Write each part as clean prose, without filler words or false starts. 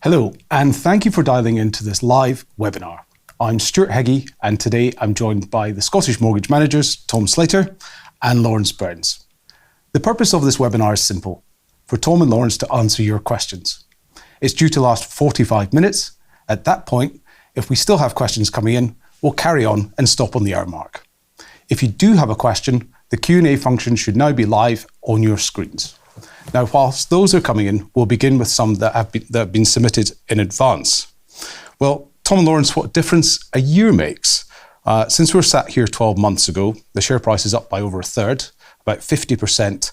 Hello, and thank you for dialing into this live webinar. I'm Stuart Heggie, and today I'm joined by the Scottish Mortgage Managers, Tom Slater and Lawrence Burns. The purpose of this webinar is simple, for Tom and Lawrence to answer your questions. It's due to last 45 minutes. At that point, if we still have questions coming in, we'll carry on and stop on the hour mark. If you do have a question, the Q&A function should now be live on your screens. Now, whilst those are coming in, we'll begin with some that have been submitted in advance. Well, Tom and Lawrence, what difference a year makes. Since we were sat here 12 months ago, the share price is up by over a third, about 50%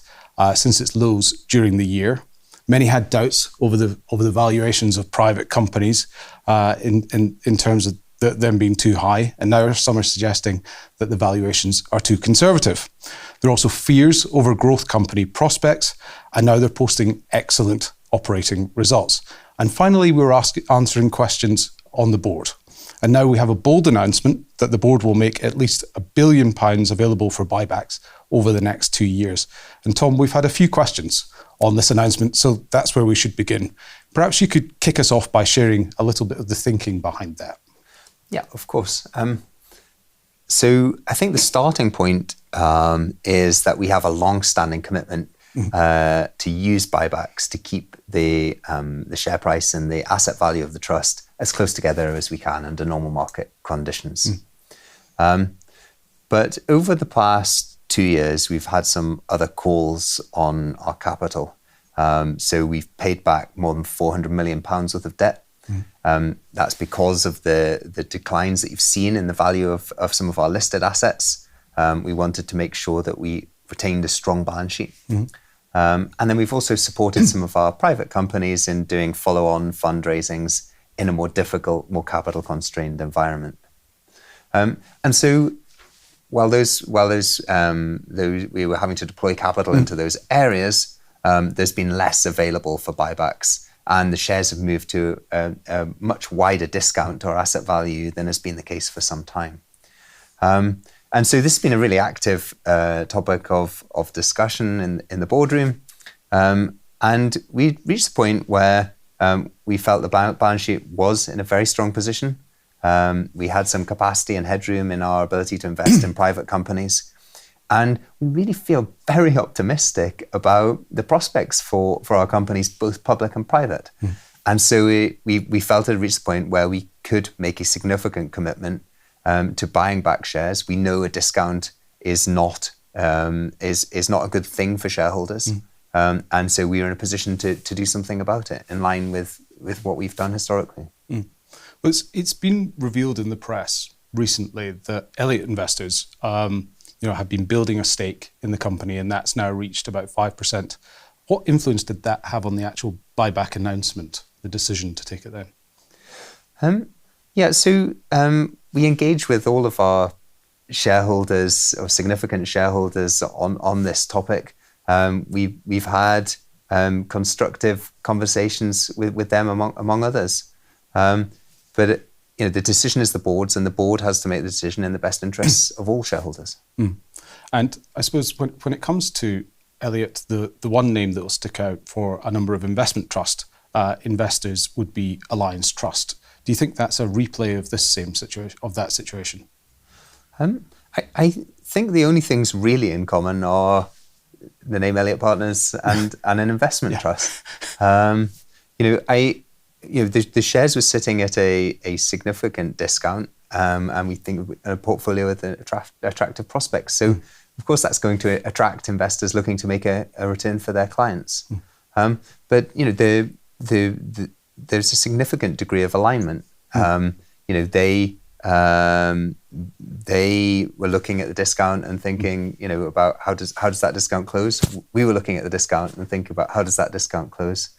since its lows during the year. Many had doubts over the valuations of private companies in terms of them being too high, and now some are suggesting that the valuations are too conservative. There are also fears over growth company prospects, and now they're posting excellent operating results. And finally, we were answering questions on the board. And now we have a bold announcement that the board will make at least £1 billion available for buybacks over the next 2 years. And Tom, we've had a few questions on this announcement, so that's where we should begin. Perhaps you could kick us off by sharing a little bit of the thinking behind that. Yeah, of course. So I think the starting point is that we have a long-standing commitment to use buybacks to keep the share price and the asset value of the trust as close together as we can under normal market conditions. But over the past 2 years, we've had some other calls on our capital. So we've paid back more than £400 million worth of debt. That's because of the declines that you've seen in the value of some of our listed assets. We wanted to make sure that we retained a strong balance sheet. And then we've also supported some of our private companies in doing follow-on fundraisings in a more difficult, more capital-constrained environment. And so while we were having to deploy capital into those areas, there's been less available for buybacks. And the shares have moved to a much wider discount to our asset value than has been the case for some time. And so this has been a really active topic of discussion in the boardroom. And we reached the point where we felt the balance sheet was in a very strong position. We had some capacity and headroom in our ability to invest in private companies. And we really feel very optimistic about the prospects for our companies, both public and private. And so we felt it reached the point where we could make a significant commitment to buying back shares. We know a discount is not a good thing for shareholders. And so we are in a position to do something about it in line with what we've done historically. Well, it's been revealed in the press recently that Elliott investors have been building a stake in the company, and that's now reached about 5%. What influence did that have on the actual buyback announcement, the decision to take it then? So we engage with all of our shareholders or significant shareholders on this topic. We've had constructive conversations with them among others. But the decision is the board's, and the board has to make the decision in the best interests of all shareholders. And I suppose when it comes to Elliott, the one name that will stick out for a number of investment trust investors would be Alliance Trust. Do you think that's a replay of this same situation, of that situation? I think the only things really in common are the name Elliott Partners and an investment trust. The shares were sitting at a significant discount, and we think a portfolio with attractive prospects. So, of course, that's going to attract investors looking to make a return for their clients. But there's a significant degree of alignment. They were looking at the discount and thinking, about how does that discount close? We were looking at the discount and thinking about how does that discount close?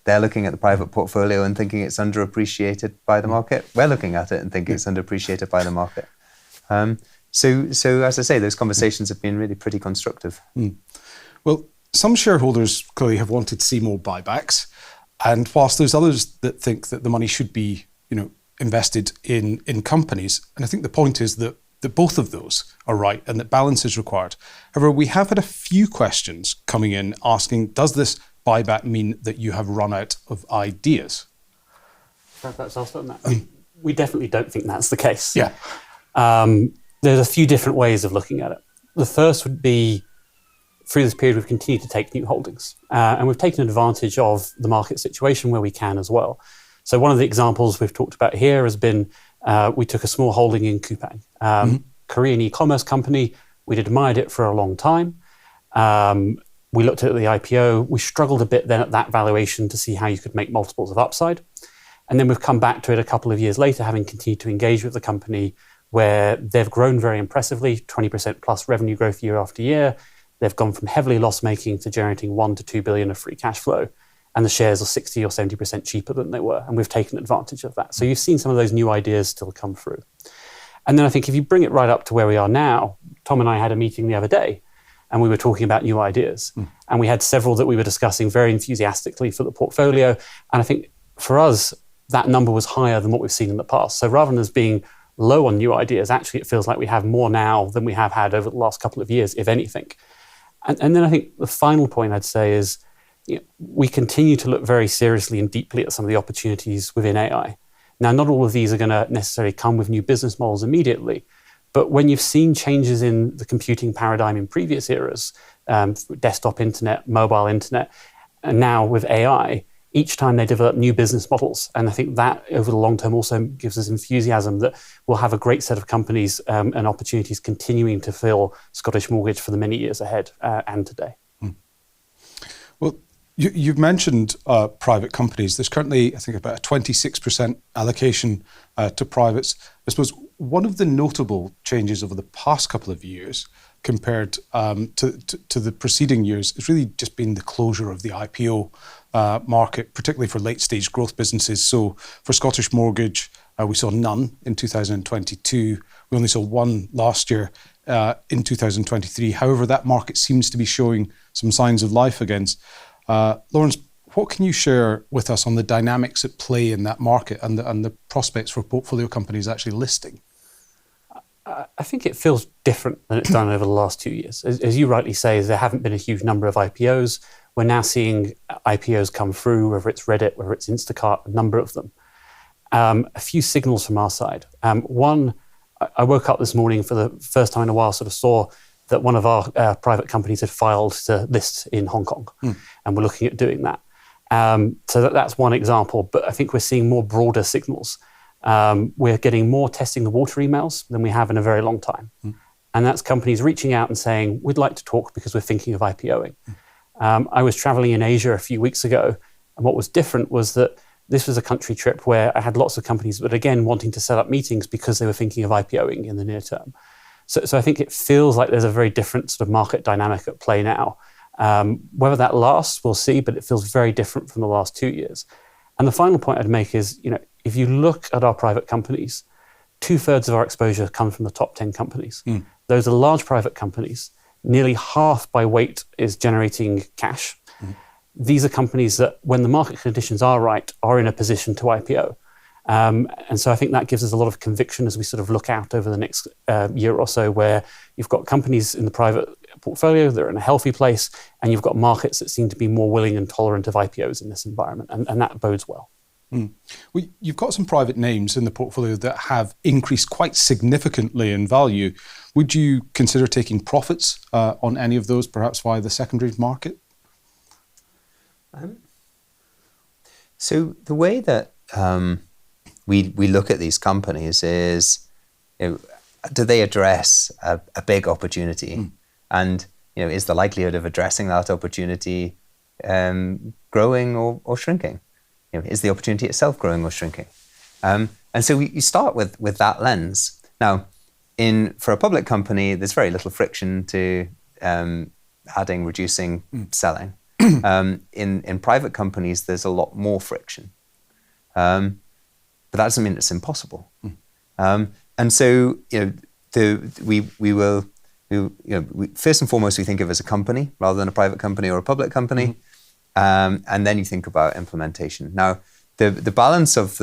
They're looking at the private portfolio and thinking it's underappreciated by the market. We're looking at it and thinking it's underappreciated by the market. So as I say, those conversations have been really pretty constructive. Well, some shareholders clearly have wanted to see more buybacks. And whilst there's others that think that the money should be, invested in companies, and I think the point is that both of those are right and that balance is required. However, we have had a few questions coming in asking, does this buyback mean that you have run out of ideas? Perhaps I'll start on that. We definitely don't think that's the case. Yeah. There's a few different ways of looking at it. The first would be, through this period, we've continued to take new holdings. And we've taken advantage of the market situation where we can as well. So one of the examples we've talked about here has been, we took a small holding in Coupang, Korean e-commerce company. We'd admired it for a long time. We looked at the IPO. We struggled a bit then at that valuation to see how you could make multiples of upside. And then we've come back to it a couple of years later, having continued to engage with the company, where they've grown very impressively, 20% plus revenue growth year after year. They've gone from heavily loss-making to generating 1 to 2 billion of free cash flow. And the shares are 60 or 70% cheaper than they were. And we've taken advantage of that. So you've seen some of those new ideas still come through. And then I think if you bring it right up to where we are now, Tom and I had a meeting the other day, and we were talking about new ideas. And we had several that we were discussing very enthusiastically for the portfolio. And I think for us, that number was higher than what we've seen in the past. So rather than us being low on new ideas, actually it feels like we have more now than we have had over the last couple of years, if anything. And then I think the final point I'd say is, we continue to look very seriously and deeply at some of the opportunities within AI. Now, not all of these are going to necessarily come with new business models immediately, but when you've seen changes in the computing paradigm in previous eras, desktop internet, mobile internet, and now with AI, each time they develop new business models. And I think that over the long term also gives us enthusiasm that we'll have a great set of companies and opportunities continuing to fill Scottish Mortgage for the many years ahead and today. Well, you've mentioned private companies. There's currently, I think, about a 26% allocation to privates. I suppose one of the notable changes over the past couple of years compared to the preceding years has really just been the closure of the IPO market, particularly for late-stage growth businesses. So for Scottish Mortgage, we saw none in 2022. We only saw one last year in 2023. However, that market seems to be showing some signs of life again. Lawrence, what can you share with us on the dynamics at play in that market and the prospects for portfolio companies actually listing? I think it feels different than it's done over the last 2 years. As you rightly say, there haven't been a huge number of IPOs. We're now seeing IPOs come through, whether it's Reddit, whether it's Instacart, a number of them. A few signals from our side. One, I woke up this morning for the first time in a while, sort of saw that one of our private companies had filed to list in Hong Kong, and we're looking at doing that. So that's one example, but I think we're seeing more broader signals. We're getting more testing the water emails than we have in a very long time. And that's companies reaching out and saying, we'd like to talk because we're thinking of IPOing. I was traveling in Asia a few weeks ago, and what was different was that this was a country trip where I had lots of companies, but again, wanting to set up meetings because they were thinking of IPOing in the near term. So I think it feels like there's a very different sort of market dynamic at play now. Whether that lasts, we'll see, but it feels very different from the last 2 years. And the final point I'd make is, if you look at our private companies, 2/3 of our exposure comes from the top 10 companies. Those are large private companies. Nearly half by weight is generating cash. These are companies that, when the market conditions are right, are in a position to IPO. And so I think that gives us a lot of conviction as we sort of look out over the next year or so, where you've got companies in the private portfolio that are in a healthy place, and you've got markets that seem to be more willing and tolerant of IPOs in this environment, and that bodes well. Well, you've got some private names in the portfolio that have increased quite significantly in value. Would you consider taking profits on any of those, perhaps via the secondary market? So the way that we look at these companies is, do they address a big opportunity? And is the likelihood of addressing that opportunity growing or shrinking? Is the opportunity itself growing or shrinking? And so you start with that lens. Now, for a public company, there's very little friction to adding, reducing, selling. In private companies, there's a lot more friction. But that doesn't mean it's impossible. And so, we will, first and foremost, we think of it as a company rather than a private company or a public company. And then you think about implementation. Now, the balance of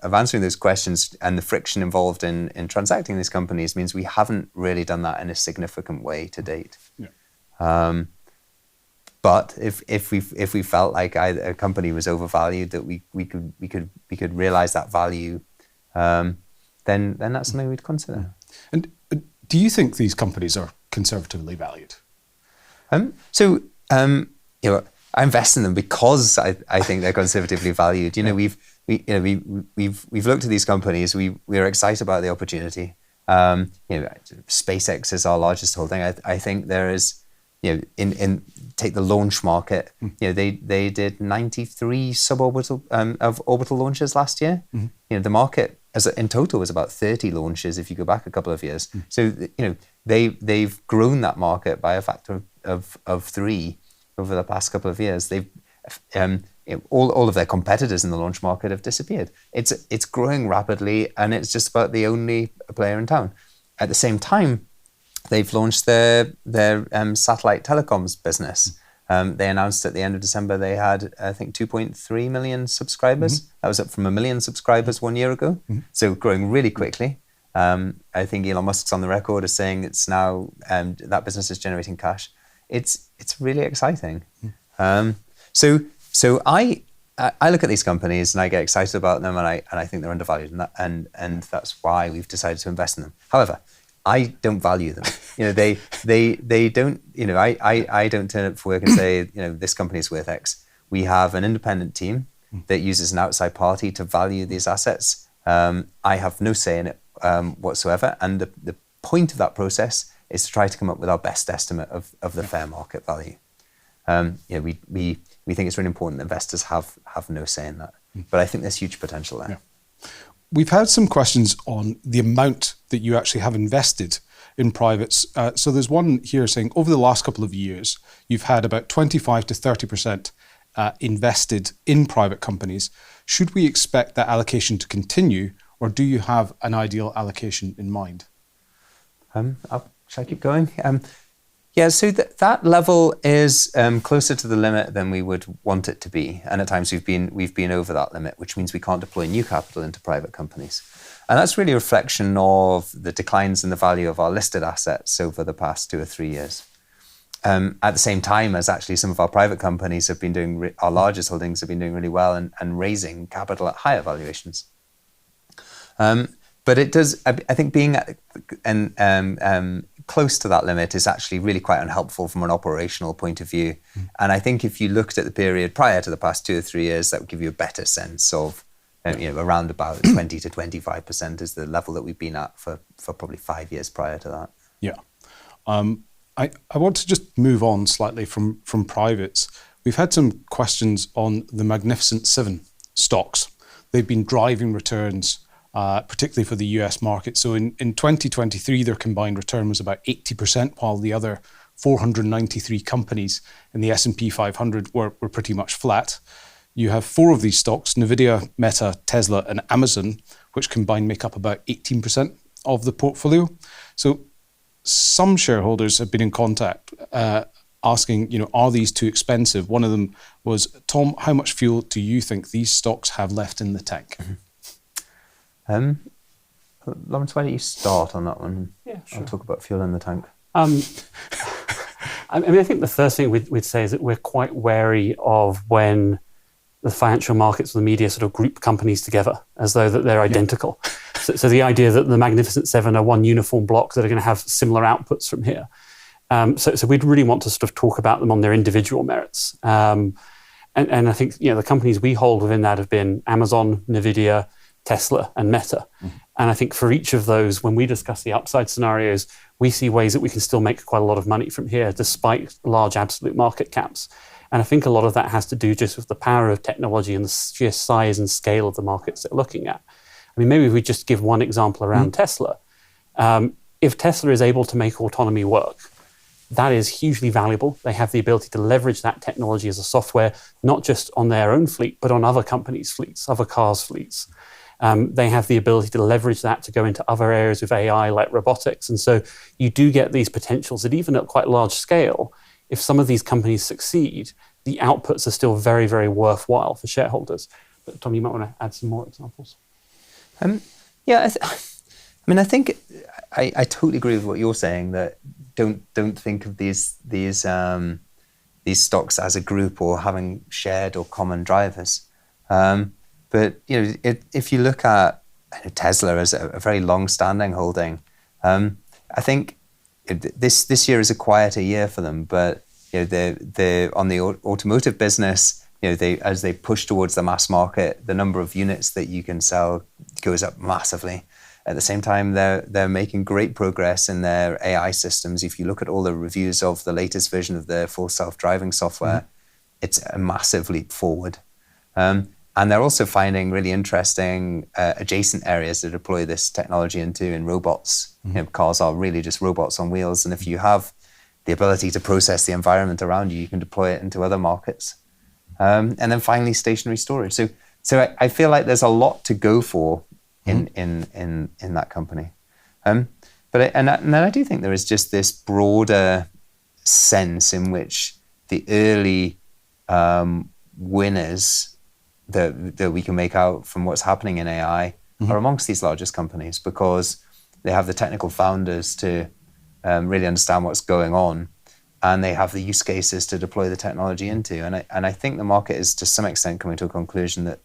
answering those questions and the friction involved in transacting these companies means we haven't really done that in a significant way to date. But if we felt like a company was overvalued, that we could realize that value, then that's something we'd consider. And do you think these companies are conservatively valued? I invest in them because I think they're conservatively valued. We've looked at these companies. We are excited about the opportunity. SpaceX is our largest holding. I think there is, take the launch market. They did 93 suborbital of orbital launches last year. The market in total was about 30 launches if you go back a couple of years. So they've grown that market by a factor of 3 over the past couple of years. They've all of their competitors in the launch market have disappeared. It's growing rapidly, and it's just about the only player in town. At the same time, they've launched their satellite telecoms business. They announced at the end of December they had, I think, 2.3 million subscribers. That was up from 1 million subscribers 1 year ago. So growing really quickly. I think Elon Musk's on the record as saying it's now that business is generating cash. It's really exciting. So I look at these companies and I get excited about them, and I think they're undervalued, and that's why we've decided to invest in them. However, I don't value them. They don't. I don't turn up for work and say, this company is worth X. We have an independent team that uses an outside party to value these assets. I have no say in it whatsoever, and the point of that process is to try to come up with our best estimate of the fair market value. We think it's really important that investors have no say in that, but I think there's huge potential there. Yeah. We've had some questions on the amount that you actually have invested in privates. So there's one here saying, over the last couple of years, you've had about 25 to 30% invested in private companies. Should we expect that allocation to continue, or do you have an ideal allocation in mind? Shall I keep going? So that level is closer to the limit than we would want it to be, and at times we've been over that limit, which means we can't deploy new capital into private companies, and that's really a reflection of the declines in the value of our listed assets over the past 2 or 3 years. At the same time as actually some of our private companies have been doing, our largest holdings have been doing really well and raising capital at higher valuations. But it does, I think, being close to that limit is actually really quite unhelpful from an operational point of view. And I think if you looked at the period prior to the past 2 or 3 years, that would give you a better sense of, around about 20 to 25% is the level that we've been at for probably 5 years prior to that. Yeah. I want to just move on slightly from privates. We've had some questions on the Magnificent Seven stocks. They've been driving returns, particularly for the US market. So in 2023, their combined return was about 80%, while the other 493 companies in the S&P 500 were pretty much flat. You have 4 of these stocks, NVIDIA, Meta, Tesla, and Amazon, which combined make up about 18% of the portfolio. So some shareholders have been in contact asking, are these too expensive? One of them was, Tom, how much fuel do you think these stocks have left in the tank? Lawrence, why don't you start on that one? Yeah, sure. I'll talk about fuel in the tank. I think the first thing we'd say is that we're quite wary of when the financial markets or the media sort of group companies together as though that they're identical. So the idea that the Magnificent Seven are one uniform block that are going to have similar outputs from here. So we'd really want to sort of talk about them on their individual merits. And I think the companies we hold within that have been Amazon, NVIDIA, Tesla, and Meta. And I think for each of those, when we discuss the upside scenarios, we see ways that we can still make quite a lot of money from here, despite large absolute market caps. And I think a lot of that has to do just with the power of technology and the sheer size and scale of the markets they're looking at. I mean, maybe if we just give one example around Tesla. If Tesla is able to make autonomy work, that is hugely valuable. They have the ability to leverage that technology as a software, not just on their own fleet, but on other companies' fleets, other cars' fleets. They have the ability to leverage that to go into other areas of AI like robotics. And so you do get these potentials that even at quite large scale, if some of these companies succeed, the outputs are still very, very worthwhile for shareholders. But Tom, you might want to add some more examples. I think I totally agree with what you're saying, that don't think of these these stocks as a group or having shared or common drivers. But if you look at Tesla as a very long-standing holding, I think this year is a quieter year for them. But they're on the automotive business. As they push towards the mass market, the number of units that you can sell goes up massively. At the same time, they're making great progress in their AI systems. If you look at all the reviews of the latest version of their full self-driving software, it's a massive leap forward. And they're also finding really interesting adjacent areas to deploy this technology into in robots. Cars are really just robots on wheels. And if you have the ability to process the environment around you, you can deploy it into other markets. And then finally, stationary storage. So I feel like there's a lot to go for in that company. But I do think there is just this broader sense in which the early winners that we can make out from what's happening in AI are amongst these largest companies, because they have the technical founders to really understand what's going on, and they have the use cases to deploy the technology into. And I think the market is to some extent coming to a conclusion that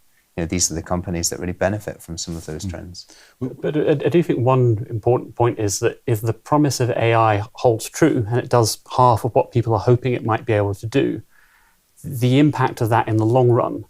these are the companies that really benefit from some of those trends. But I do think one important point is that if the promise of AI holds true, and it does half of what people are hoping it might be able to do, the impact of that in the long run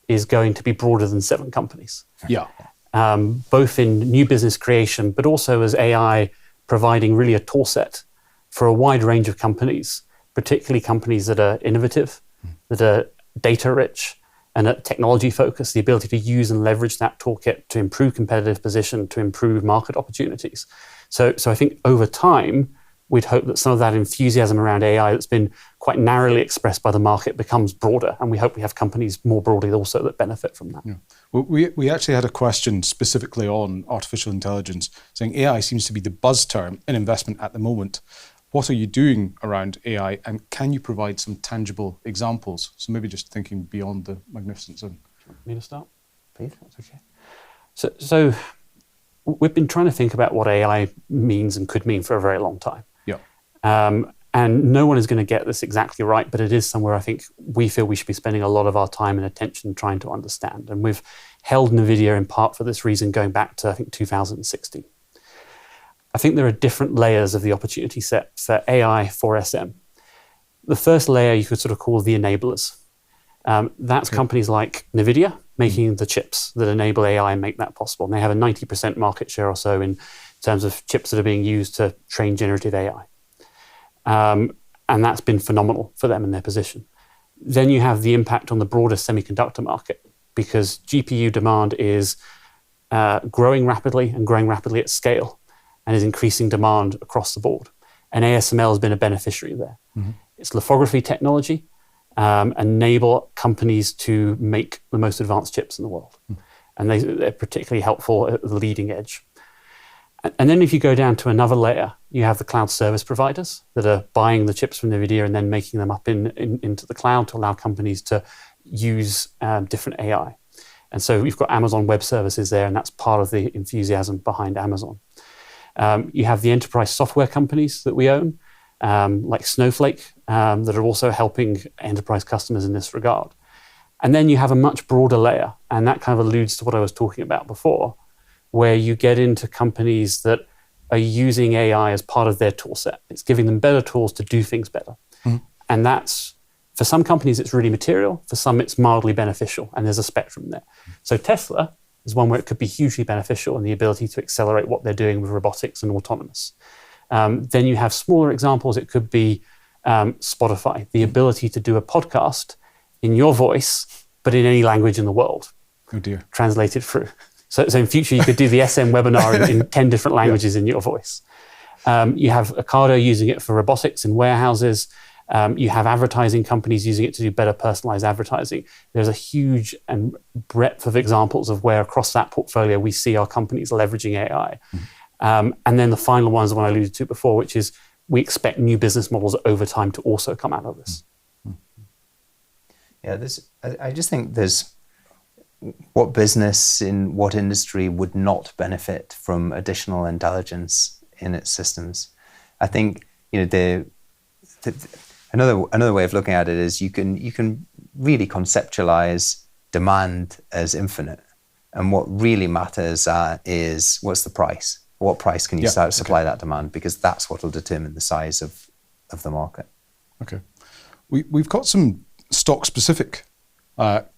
is going to be broader than 7 companies. Yeah. Both in new business creation, but also as AI providing really a tool set for a wide range of companies, particularly companies that are innovative, that are data rich, and at technology focus, the ability to use and leverage that toolkit to improve competitive position, to improve market opportunities. So I think over time, we'd hope that some of that enthusiasm around AI that's been quite narrowly expressed by the market becomes broader. And we hope we have companies more broadly also that benefit from that. Yeah. Well, we actually had a question specifically on artificial intelligence, saying AI seems to be the buzz term in investment at the moment. What are you doing around AI, and can you provide some tangible examples? So maybe just thinking beyond the magnificent zone. Me to start? Please, that's okay. So we've been trying to think about what AI means and could mean for a very long time. Yeah. And no one is going to get this exactly right, but it is somewhere I think we feel we should be spending a lot of our time and attention trying to understand. And we've held NVIDIA in part for this reason going back to, I think, 2016. I think there are different layers of the opportunity set for AI for SM. The first layer you could sort of call the enablers. That's companies like NVIDIA making the chips that enable AI and make that possible. And they have a 90% market share or so in terms of chips that are being used to train generative AI. And that's been phenomenal for them in their position. Then you have the impact on the broader semiconductor market, because GPU demand is growing rapidly and growing rapidly at scale, and is increasing demand across the board. And ASML has been a beneficiary there. Its lithography technology enable companies to make the most advanced chips in the world. And they're particularly helpful at the leading edge. And then if you go down to another layer, you have the cloud service providers that are buying the chips from NVIDIA and then making them up into the cloud to allow companies to use different AI. And so we've got Amazon Web Services there, and that's part of the enthusiasm behind Amazon. You have the enterprise software companies that we own, like Snowflake, that are also helping enterprise customers in this regard. And then you have a much broader layer, and that kind of alludes to what I was talking about before, where you get into companies that are using AI as part of their tool set. It's giving them better tools to do things better. And that's, for some companies, it's really material. For some, it's mildly beneficial, and there's a spectrum there. So Tesla is one where it could be hugely beneficial in the ability to accelerate what they're doing with robotics and autonomous. Then you have smaller examples. It could be Spotify, the ability to do a podcast in your voice, but in any language in the world. Oh dear. Translated through. So in future, you could do the SM webinar in 10 different languages in your voice. You have Ocado using it for robotics in warehouses. You have advertising companies using it to do better personalized advertising. There's a huge and breadth of examples of where across that portfolio we see our companies leveraging AI. And then the final one is the one I alluded to before, which is we expect new business models over time to also come out of this. Yeah, I just think there's what business in what industry would not benefit from additional intelligence in its systems. I think Another way of looking at it is you can really conceptualize demand as infinite, and what really matters is what's the price. What price can you supply that demand? Because that's what will determine the size of the market. Okay, we've got some stock-specific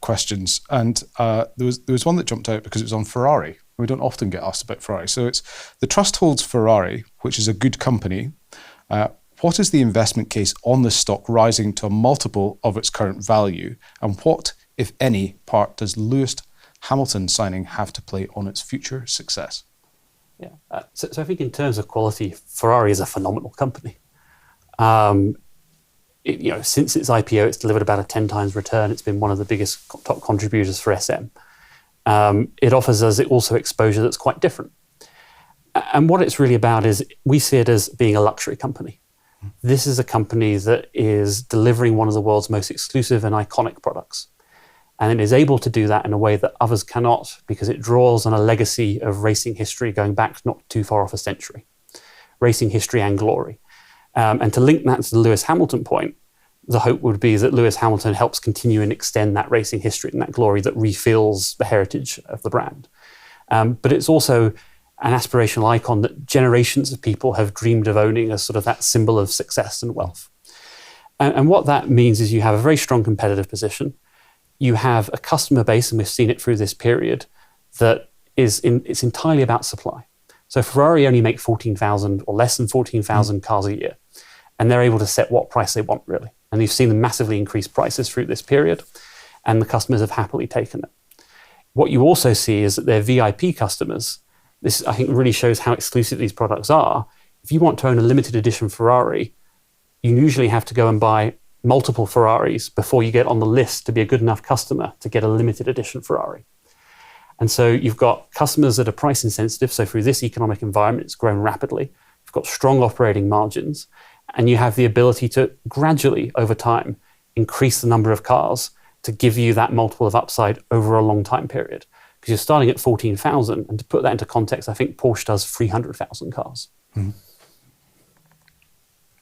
questions, and there was one that jumped out because it was on Ferrari. We don't often get asked about Ferrari. So it's the trust holds Ferrari, which is a good company. What is the investment case on this stock rising to a multiple of its current value? And what, if any, part does Lewis Hamilton signing have to play on its future success? Yeah. So I think in terms of quality, Ferrari is a phenomenal company. Since its IPO, it's delivered about a 10 times return. It's been one of the biggest top contributors for SM. It offers us also exposure that's quite different. And what it's really about is we see it as being a luxury company. This is a company that is delivering one of the world's most exclusive and iconic products. And it is able to do that in a way that others cannot, because it draws on a legacy of racing history going back not too far off a century. Racing history and glory. And to link that to the Lewis Hamilton point, the hope would be that Lewis Hamilton helps continue and extend that racing history and that glory that refills the heritage of the brand. But it's also an aspirational icon that generations of people have dreamed of owning as sort of that symbol of success and wealth. And what that means is you have a very strong competitive position. You have a customer base, and we've seen it through this period, that it's entirely about supply. So Ferrari only make 14,000 or less than 14,000 cars a year, and they're able to set what price they want, really. And you've seen them massively increase prices through this period, and the customers have happily taken it. What you also see is that their VIP customers, this I think really shows how exclusive these products are. If you want to own a limited edition Ferrari, you usually have to go and buy multiple Ferraris before you get on the list to be a good enough customer to get a limited edition Ferrari. And so you've got customers that are price insensitive. So through this economic environment, it's grown rapidly. You've got strong operating margins, and you have the ability to gradually, over time, increase the number of cars to give you that multiple of upside over a long time period. Because you're starting at 14,000, and to put that into context, I think Porsche does 300,000 cars. Mm-hmm.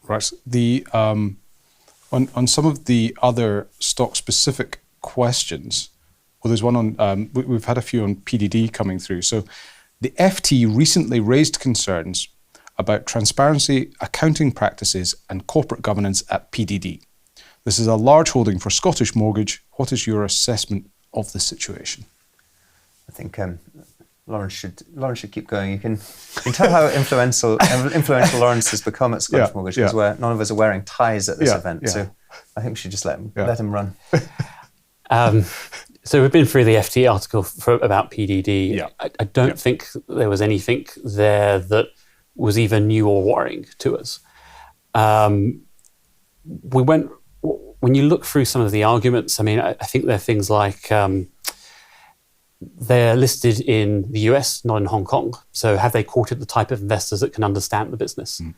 Right. On some of the other stock-specific questions, well, there's one on, we've had a few on PDD coming through. So the FT recently raised concerns about transparency, accounting practices, and corporate governance at PDD. This is a large holding for Scottish Mortgage. What is your assessment of the situation? I think Lawrence should keep going. You can tell how influential Lawrence has become at Scottish Mortgage, because none of us are wearing ties at this event. Yeah. So I think we should just let him run. So we've been through the FT article about PDD. Yeah. I don't think there was anything there that was even new or worrying to us. When you look through some of the arguments, I mean, I think there are things like they're listed in the US, not in Hong Kong. So have they courted the type of investors that can understand the business? Mm.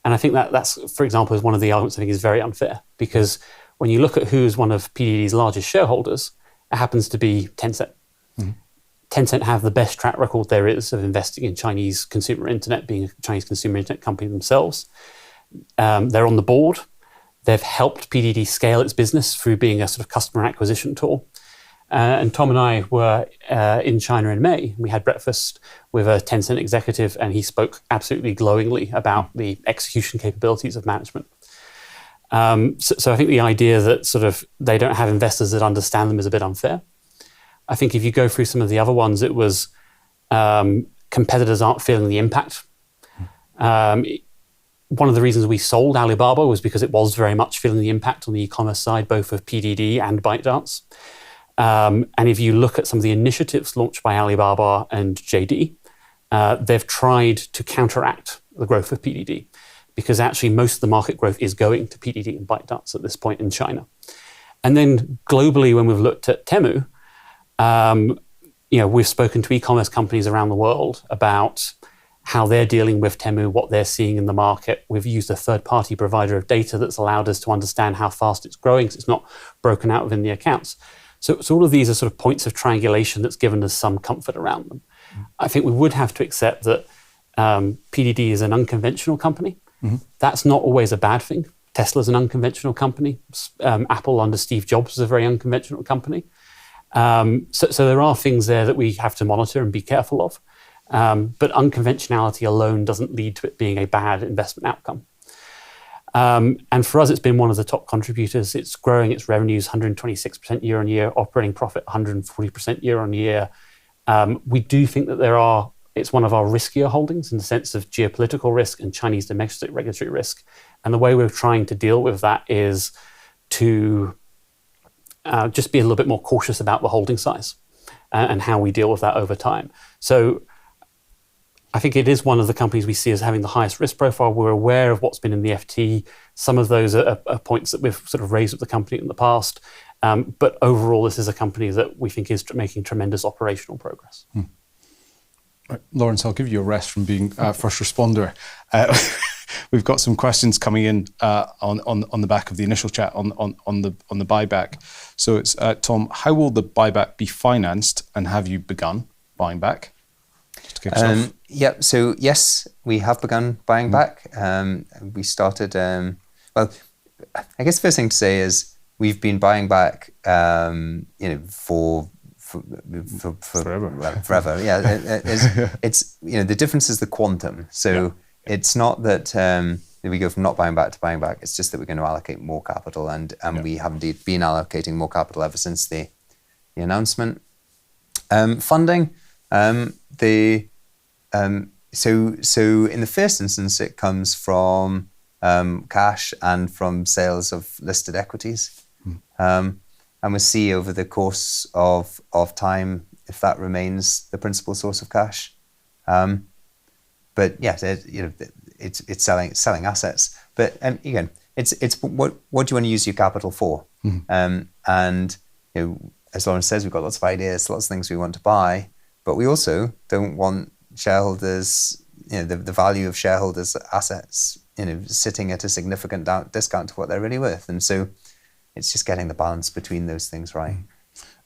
And I think that's, for example, is one of the arguments I think is very unfair, because when you look at who's one of PDD's largest shareholders, it happens to be Tencent. Mm. Tencent have the best track record there is of investing in Chinese consumer internet, being a Chinese consumer internet company themselves. They're on the board. They've helped PDD scale its business through being a sort of customer acquisition tool. And Tom and I were in China in May. We had breakfast with a Tencent executive, and he spoke absolutely glowingly about the execution capabilities of management. So I think the idea that sort of they don't have investors that understand them is a bit unfair. I think if you go through some of the other ones, it was competitors aren't feeling the impact. One of the reasons we sold Alibaba was because it was very much feeling the impact on the e-commerce side, both of PDD and ByteDance. And if you look at some of the initiatives launched by Alibaba and JD, they've tried to counteract the growth of PDD, because actually most of the market growth is going to PDD and ByteDance at this point in China. And then globally, when we've looked at Temu, we've spoken to e-commerce companies around the world about how they're dealing with Temu, what they're seeing in the market. We've used a third-party provider of data that's allowed us to understand how fast it's growing, because it's not broken out within the accounts. So all of these are sort of points of triangulation that's given us some comfort around them. Mm. I think we would have to accept that PDD is an unconventional company. Mm-hmm. That's not always a bad thing. Tesla's an unconventional company. Apple under Steve Jobs was a very unconventional company. So there are things there that we have to monitor and be careful of. But unconventionality alone doesn't lead to it being a bad investment outcome. And for us, it's been one of the top contributors. It's growing its revenues 126% year on year, operating profit 140% year on year. We do think that it's one of our riskier holdings in the sense of geopolitical risk and Chinese domestic regulatory risk. And the way we're trying to deal with that is to just be a little bit more cautious about the holding size and how we deal with that over time. So I think it is one of the companies we see as having the highest risk profile. We're aware of what's been in the FT. Some of those are points that we've sort of raised with the company in the past. But overall, this is a company that we think is making tremendous operational progress. Right. Lawrence, I'll give you a rest from being first responder. We've got some questions coming in on the back of the initial chat on the buyback. So it's Tom, how will the buyback be financed, and have you begun buying back? Just to kick us off. Yeah, so yes, we have begun buying back. We started, well, I guess the first thing to say is we've been buying back, for forever. Well, forever. Yeah, it's the difference is the quantum. So it's not that we go from not buying back to buying back. It's just that we're going to allocate more capital, and we have indeed been allocating more capital ever since the announcement. Funding. So in the first instance, it comes from cash and from sales of listed equities, and we'll see over the course of time if that remains the principal source of cash. But yes, it's selling assets. But again, it's what do you want to use your capital for? And as Lawrence says, we've got lots of ideas, lots of things we want to buy. But we also don't want shareholders, the value of shareholders' assets, sitting at a significant discount to what they're really worth. And so it's just getting the balance between those things right.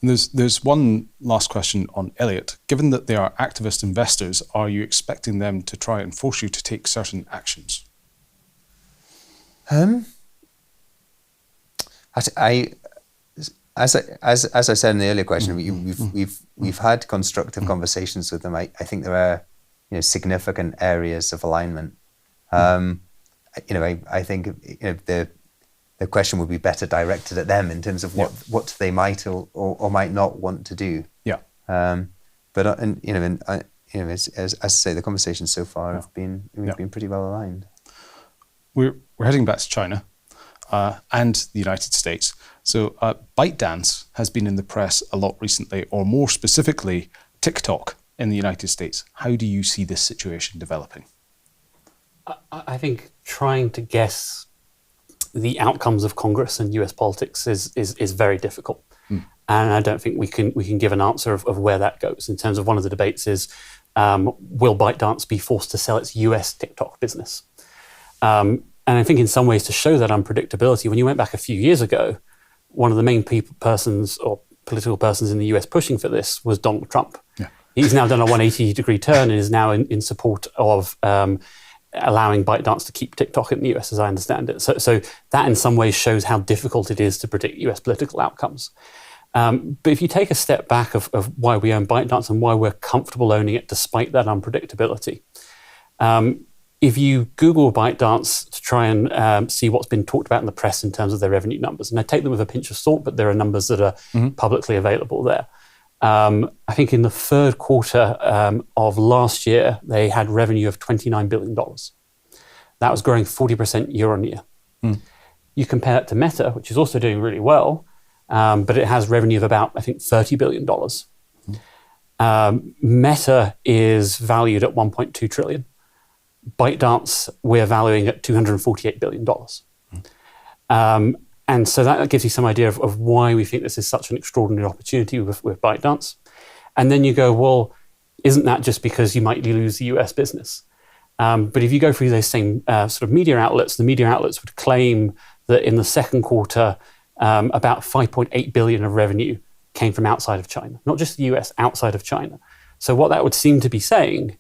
And there's one last question on Elliott. Given that they are activist investors, are you expecting them to try and force you to take certain actions? As I said in the earlier question, we've had constructive conversations with them. I think there are significant areas of alignment. I think the question would be better directed at them in terms of what they might or might not want to do. Yeah. But as I say, the conversations so far have been pretty well aligned. We're heading back to China and the United States. So ByteDance has been in the press a lot recently, or more specifically, TikTok in the United States. How do you see this situation developing? I think trying to guess the outcomes of Congress and US politics is very difficult. And I don't think we can give an answer of where that goes. In terms of one of the debates is, will ByteDance be forced to sell its US TikTok business? And I think in some ways to show that unpredictability, when you went back a few years ago, one of the main persons or political persons in the US pushing for this was Donald Trump. Yeah. He's now done a 180-degree turn and is now in support of allowing ByteDance to keep TikTok in the US, as I understand it. So that in some ways shows how difficult it is to predict US political outcomes. But if you take a step back of why we own ByteDance and why we're comfortable owning it despite that unpredictability, if you Google ByteDance to try and see what's been talked about in the press in terms of their revenue numbers, and I take them with a pinch of salt, but there are numbers that are publicly available there. I think in the third quarter of last year, they had revenue of $29 billion. That was growing 40% year on year. You compare that to Meta, which is also doing really well, but it has revenue of about, I think, $30 billion. Meta is valued at $1.2 trillion. ByteDance, we're valuing at $248 billion. And so that gives you some idea of why we think this is such an extraordinary opportunity with ByteDance. And then you go, well, isn't that just because you might lose the US business? But if you go through those same sort of media outlets, the media outlets would claim that in the second quarter, about 5.8 billion of revenue came from outside of China, not just the US, outside of China. So what that would seem to be saying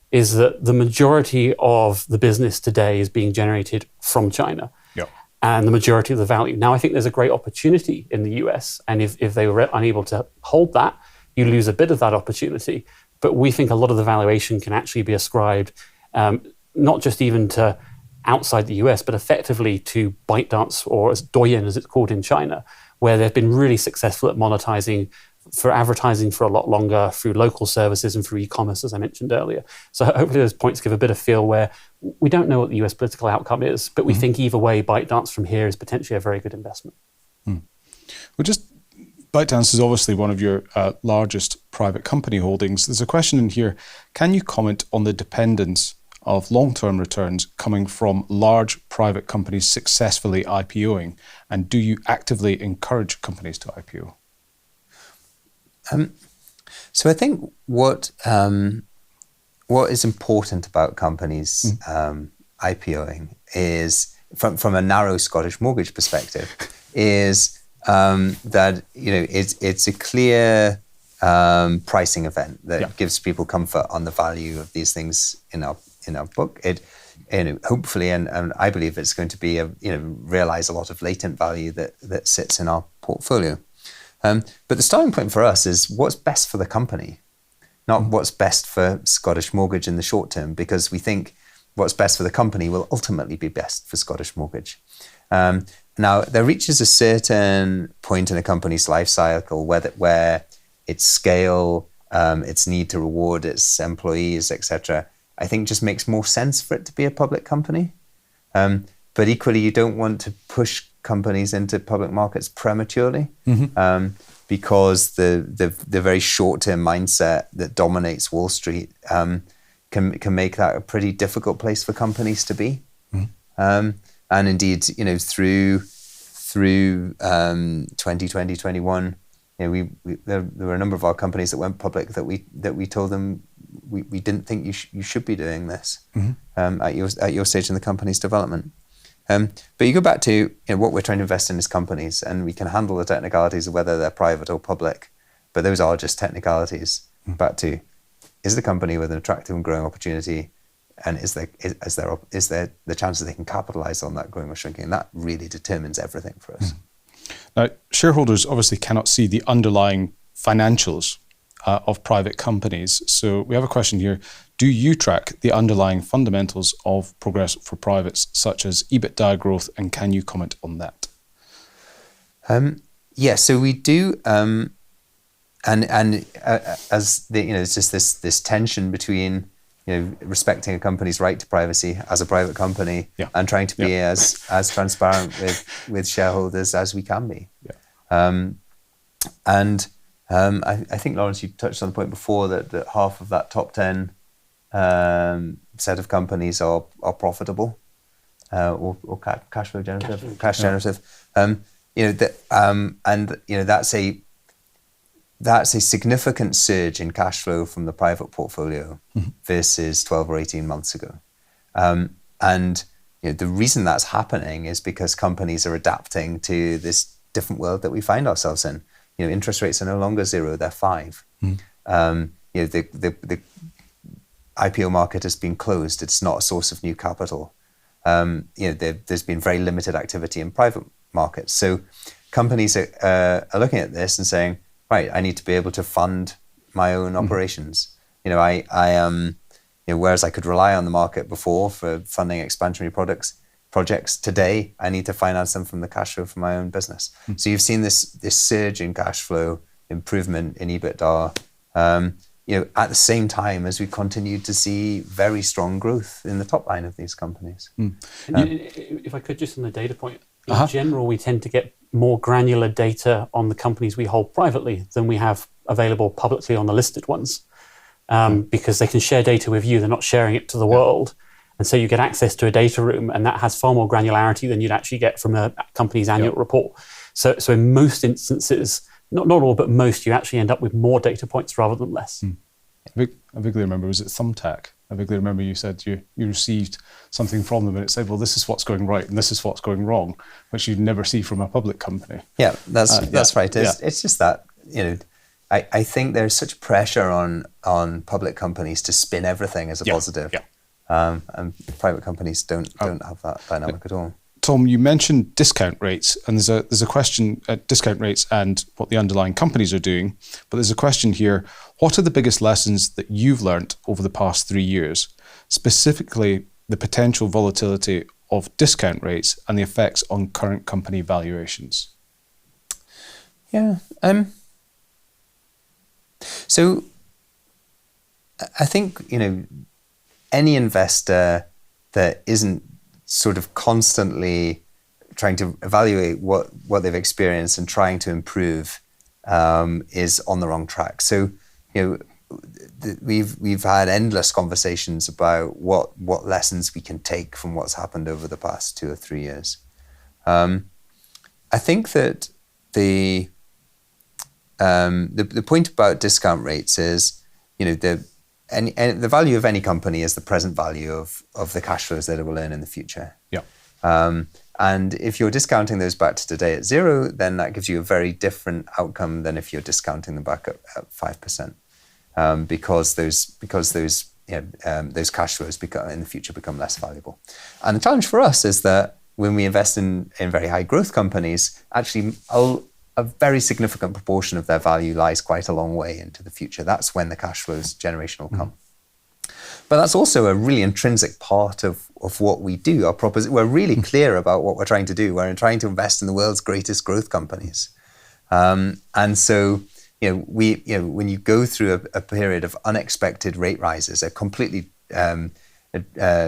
is that the majority of the business today is being generated from China. Yep. and the majority of the value. Now, I think there's a great opportunity in the US, and if they were unable to hold that, you lose a bit of that opportunity. But we think a lot of the valuation can actually be ascribed not just even to outside the US, but effectively to ByteDance, or as Douyin as it's called in China, where they've been really successful at monetizing for advertising for a lot longer through local services and through e-commerce, as I mentioned earlier. So hopefully those points give a bit of feel where we don't know what the US political outcome is, but we think either way, ByteDance from here is potentially a very good investment. Well, ByteDance is obviously one of your largest private company holdings. There's a question in here. Can you comment on the dependence of long-term returns coming from large private companies successfully IPOing? And do you actively encourage companies to IPO? So I think what is important about companies IPOing is, from a narrow Scottish mortgage perspective, is that it's a clear pricing event that gives people comfort on the value of these things in our book. It hopefully, and I believe it's going to be realize a lot of latent value that sits in our portfolio. But the starting point for us is what's best for the company, not what's best for Scottish Mortgage in the short term, because we think what's best for the company will ultimately be best for Scottish Mortgage. Now, there reaches a certain point in a company's life cycle where its scale, its need to reward its employees, etc., I think just makes more sense for it to be a public company. But equally, you don't want to push companies into public markets prematurely, because the very short-term mindset that dominates Wall Street can make that a pretty difficult place for companies to be. And indeed, through 2020, 21, there were a number of our companies that went public that we told them we didn't think you should be doing this at your stage in the company's development. But you go back to what we're trying to invest in as companies, and we can handle the technicalities of whether they're private or public, but those are just technicalities. Back to, is the company with an attractive and growing opportunity, and is there the chance that they can capitalize on that growing or shrinking? And that really determines everything for us. Now, shareholders obviously cannot see the underlying financials of private companies. So we have a question here. Do you track the underlying fundamentals of progress for privates, such as EBITDA growth, and can you comment on that? Yeah, so we do, and as it's just this tension between respecting a company's right to privacy as a private company and trying to be as transparent with shareholders as we can be. I think, Lawrence, you touched on the point before that half of that top 10 set of companies are profitable or cash flow generative, cash generative. That's a significant surge in cash flow from the private portfolio versus 12 or 18 months ago. And the reason that's happening is because companies are adapting to this different world that we find ourselves in. Interest rates are no longer 0; they're 5. The IPO market has been closed; it's not a source of new capital. There's been very limited activity in private markets. So companies are looking at this and saying, right, I need to be able to fund my own operations. Whereas I could rely on the market before for funding expansionary projects, today I need to finance them from the cash flow from my own business. So you've seen this surge in cash flow, improvement in EBITDA, at the same time as we continued to see very strong growth in the top line of these companies. If I could, just on the data point, in general, we tend to get more granular data on the companies we hold privately than we have available publicly on the listed ones, because they can share data with you. They're not sharing it to the world. And so you get access to a data room, and that has far more granularity than you'd actually get from a company's annual report. So in most instances, not all, but most, you actually end up with more data points rather than less. I vaguely remember, was it Thumbtack? I vaguely remember you said you received something from them and it said, well, this is what's going right and this is what's going wrong, which you'd never see from a public company. Yeah, that's right. It's just that, I think there's such pressure on public companies to spin everything as a positive. And private companies don't have that dynamic at all. Tom, you mentioned discount rates, and there's a question at discount rates and what the underlying companies are doing. But there's a question here: what are the biggest lessons that you've learned over the past 3 years, specifically the potential volatility of discount rates and the effects on current company valuations? Yeah. So I think, any investor that isn't sort of constantly trying to evaluate what they've experienced and trying to improve is on the wrong track. So, we've had endless conversations about what lessons we can take from what's happened over the past 2 or 3 years. I think that the point about discount rates is, the value of any company is the present value of the cash flows that it will earn in the future. Yeah. And if you're discounting those back to today at 0, then that gives you a very different outcome than if you're discounting them back at 5%, because those cash flows in the future become less valuable. And the challenge for us is that when we invest in very high growth companies, actually a very significant proportion of their value lies quite a long way into the future. That's when the cash flows generation will come. But that's also a really intrinsic part of what we do. We're really clear about what we're trying to do. We're trying to invest in the world's greatest growth companies. And so, when you go through a period of unexpected rate rises, a completely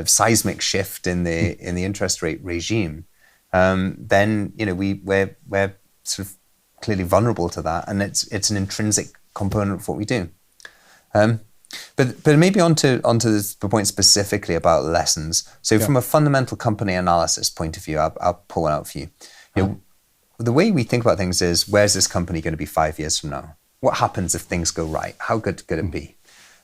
seismic shift in the interest rate regime, then we're sort of clearly vulnerable to that, and it's an intrinsic component of what we do. But maybe onto the point specifically about lessons. So from a fundamental company analysis point of view, I'll pull one out for you. The way we think about things is, where's this company going to be 5 years from now? What happens if things go right? How good could it be?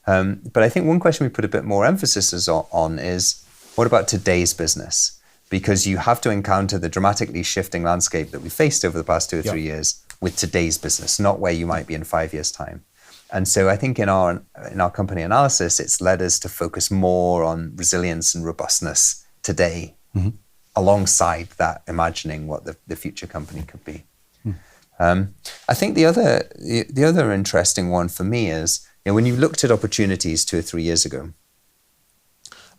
But I think one question we put a bit more emphasis on is, what about today's business? Because you have to encounter the dramatically shifting landscape that we faced over the past 2 or 3 years with today's business, not where you might be in 5 years' time. And so I think in our company analysis, it's led us to focus more on resilience and robustness today, alongside that imagining what the future company could be. I think the other interesting one for me is, when you looked at opportunities 2 or 3 years ago,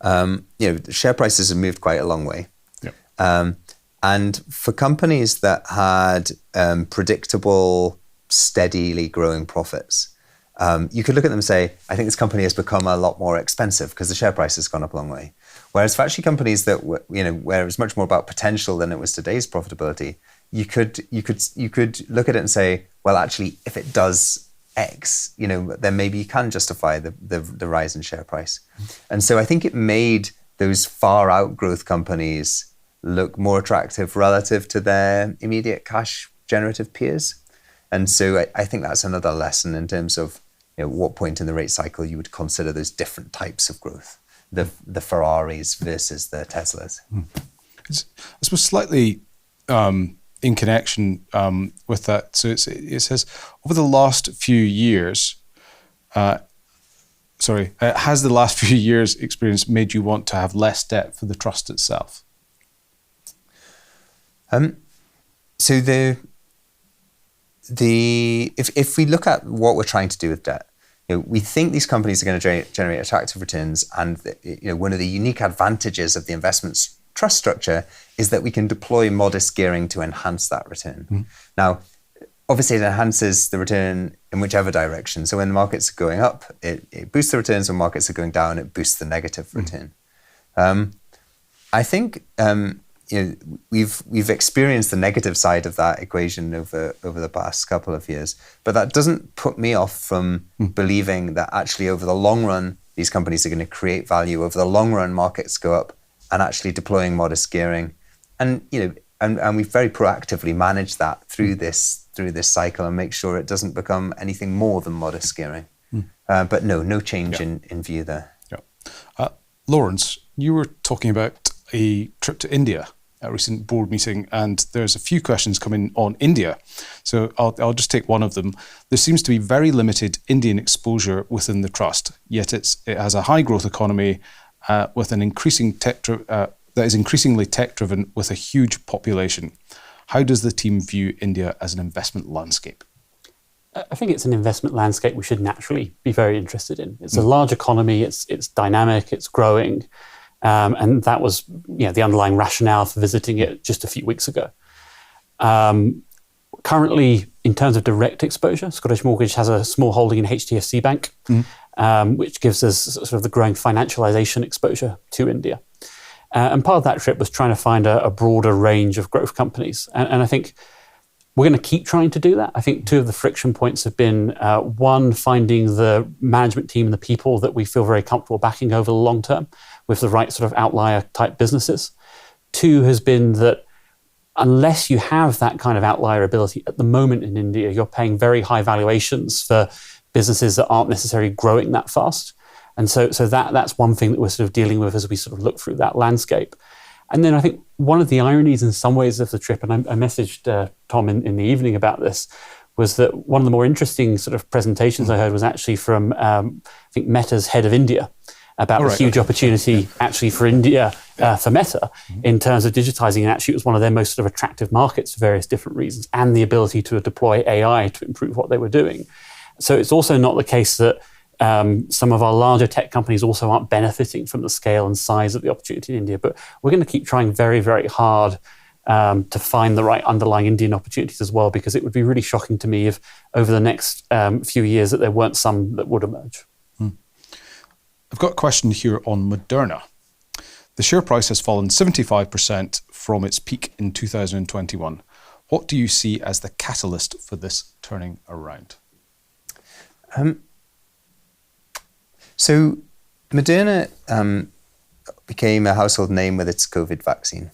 the share prices have moved quite a long way. And for companies that had predictable, steadily growing profits, you could look at them and say, I think this company has become a lot more expensive because the share price has gone up a long way. Whereas for actually companies that where it was much more about potential than it was today's profitability, you could look at it and say, well, actually, if it does X, then maybe you can justify the rise in share price. And so I think it made those far out growth companies look more attractive relative to their immediate cash generative peers. And so I think that's another lesson in terms of what point in the rate cycle you would consider those different types of growth, the Ferraris versus the Teslas. I suppose slightly in connection with that. So it says, over the last few years, has the last few years' experience made you want to have less debt for the trust itself? So if we look at what we're trying to do with debt, we think these companies are going to generate attractive returns, and one of the unique advantages of the investment trust structure is that we can deploy modest gearing to enhance that return. Now, obviously, it enhances the return in whichever direction. So when the markets are going up, it boosts the returns. When markets are going down, it boosts the negative return. I think we've experienced the negative side of that equation over the past couple of years, but that doesn't put me off from believing that actually over the long run, these companies are going to create value. Over the long run, markets go up, and actually deploying modest gearing, and we've very proactively managed that through this cycle and make sure it doesn't become anything more than modest gearing. But no change in view there. Lawrence, you were talking about a trip to India, a recent board meeting, and there's a few questions coming on India. So I'll just take one of them. There seems to be very limited Indian exposure within the trust, yet it has a high growth economy with an increasing that is increasingly tech-driven with a huge population. How does the team view India as an investment landscape? I think it's an investment landscape we should naturally be very interested in. It's a large economy, it's dynamic, it's growing, and that was the underlying rationale for visiting it just a few weeks ago. Currently, in terms of direct exposure, Scottish Mortgage has a small holding in HDFC Bank, which gives us sort of the growing financialization exposure to India. And part of that trip was trying to find a broader range of growth companies. And I think we're going to keep trying to do that. I think two of the friction points have been, one, finding the management team and the people that we feel very comfortable backing over the long term with the right sort of outlier type businesses. Two has been that unless you have that kind of outlier ability at the moment in India, you're paying very high valuations for businesses that aren't necessarily growing that fast. And so that's one thing that we're sort of dealing with as we sort of look through that landscape. And then I think one of the ironies in some ways of the trip, and I messaged Tom in the evening about this, was that one of the more interesting sort of presentations I heard was actually from, I think, Meta's head of India, about the huge opportunity actually for India, for Meta, in terms of digitizing. And actually it was one of their most sort of attractive markets for various different reasons, and the ability to deploy AI to improve what they were doing. So it's also not the case that some of our larger tech companies also aren't benefiting from the scale and size of the opportunity in India. But we're going to keep trying very, very hard to find the right underlying Indian opportunities as well, because it would be really shocking to me if over the next few years that there weren't some that would emerge. I've got a question here on Moderna. The share price has fallen 75% from its peak in 2021. What do you see as the catalyst for this turning around? So Moderna became a household name with its COVID vaccine.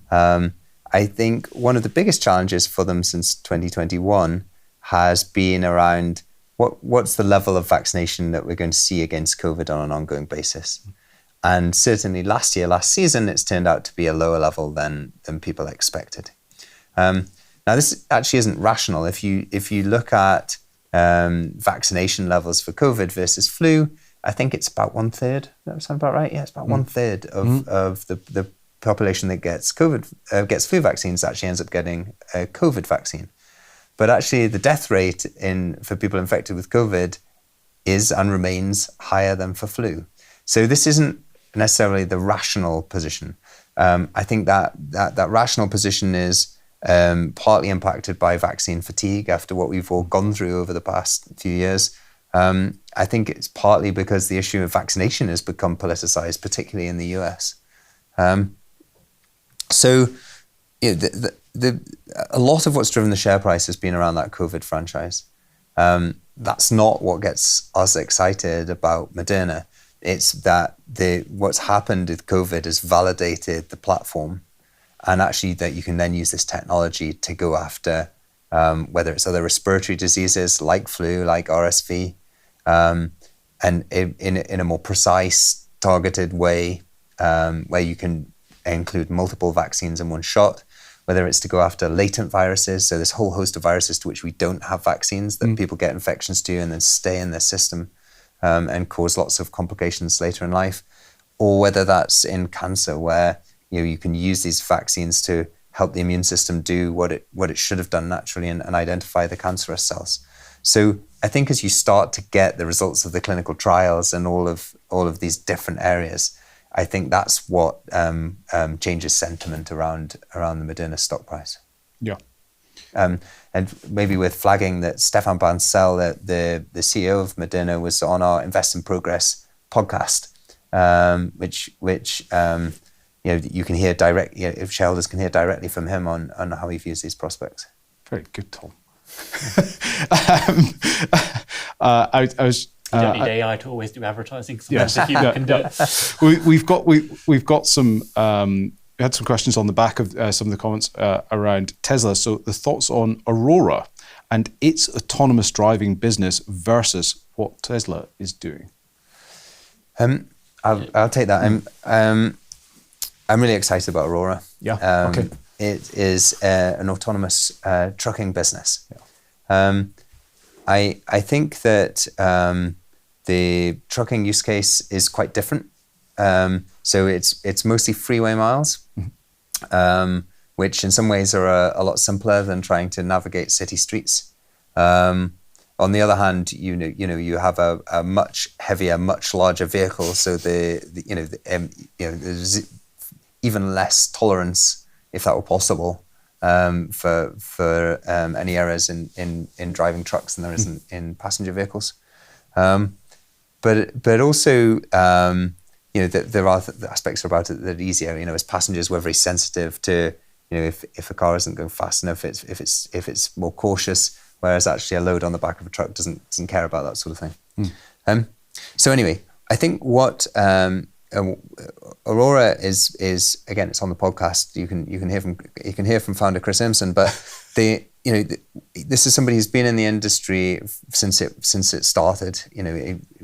I think one of the biggest challenges for them since 2021 has been around what's the level of vaccination that we're going to see against COVID on an ongoing basis. And certainly last season, it's turned out to be a lower level than people expected. Now, this actually isn't rational. If you look at vaccination levels for COVID versus flu, I think it's about 1/3. Does that sound about right? Yeah, it's about 1/3 of the population that gets gets flu vaccines actually ends up getting a COVID vaccine. But actually, the death rate for people infected with COVID is and remains higher than for flu. So this isn't necessarily the rational position. I think that rational position is partly impacted by vaccine fatigue after what we've all gone through over the past few years. I think it's partly because the issue of vaccination has become politicized, particularly in the US. So a lot of what's driven the share price has been around that COVID franchise. That's not what gets us excited about Moderna. It's that what's happened with COVID has validated the platform, and actually that you can then use this technology to go after whether it's other respiratory diseases like flu, like RSV, and in a more precise, targeted way, where you can include multiple vaccines in one shot, whether it's to go after latent viruses, so this whole host of viruses to which we don't have vaccines that people get infections to and then stay in their system and cause lots of complications later in life, or whether that's in cancer where you can use these vaccines to help the immune system do what it should have done naturally and identify the cancerous cells. So I think as you start to get the results of the clinical trials and all of these different areas, I think that's what changes sentiment around the Moderna stock price. Yeah. And maybe with flagging that Stefan Bancel, the CEO of Moderna, was on our Invest in Progress podcast, which you can hear if shareholders can hear directly from him on how he views these prospects. Very good, Tom. I was. You don't need AI to always do advertising. Sometimes the human can do it. We've got some. We had some questions on the back of some of the comments around Tesla. So the thoughts on Aurora and its autonomous driving business versus what Tesla is doing. I'll take that. I'm really excited about Aurora. Yeah. Okay. It is an autonomous trucking business. Yeah. I think that the trucking use case is quite different So it's mostly freeway miles, which in some ways are a lot simpler than trying to navigate city streets. On the other hand, you have a much heavier, much larger vehicle, so there's even less tolerance, if that were possible, for any errors in driving trucks than there is in passenger vehicles. But also, there are aspects about it that are easier. As passengers, we're very sensitive to, if a car isn't going fast enough, if it's more cautious. Whereas actually a load on the back of a truck doesn't care about that sort of thing. So anyway, I think what Aurora is again, it's on the podcast. You can hear from founder Chris Imson, but this is somebody who's been in the industry since it started. He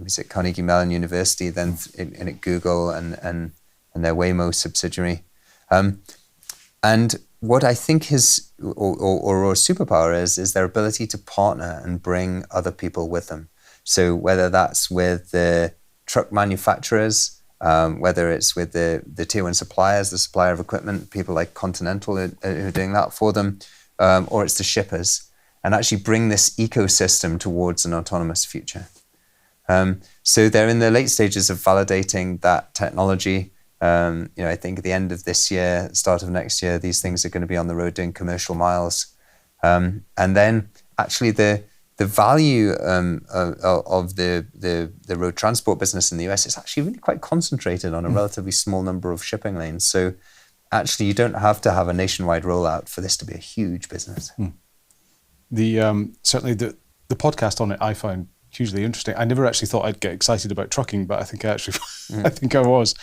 was at Carnegie Mellon University, then at Google and their Waymo subsidiary. And what I think his Aurora's superpower is their ability to partner and bring other people with them. So whether that's with the truck manufacturers, whether it's with the tier one suppliers, the supplier of equipment, people like Continental who are doing that for them, or it's the shippers, and actually bring this ecosystem towards an autonomous future. So they're in the late stages of validating that technology. I think at the end of this year, start of next year, these things are going to be on the road doing commercial miles. And then actually the value of the road transport business in the US is actually really quite concentrated on a relatively small number of shipping lanes. So actually you don't have to have a nationwide rollout for this to be a huge business. Certainly the podcast on it I found hugely interesting. I never actually thought I'd get excited about trucking, but I think I actually, I think I was.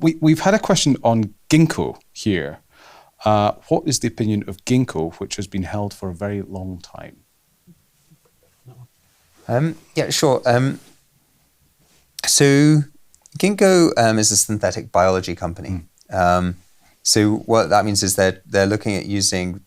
We've had a question on ginkgo here. What is the opinion of ginkgo, which has been held for a very long time? Yeah, sure. So ginkgo is a synthetic biology company. So what that means is they're looking at using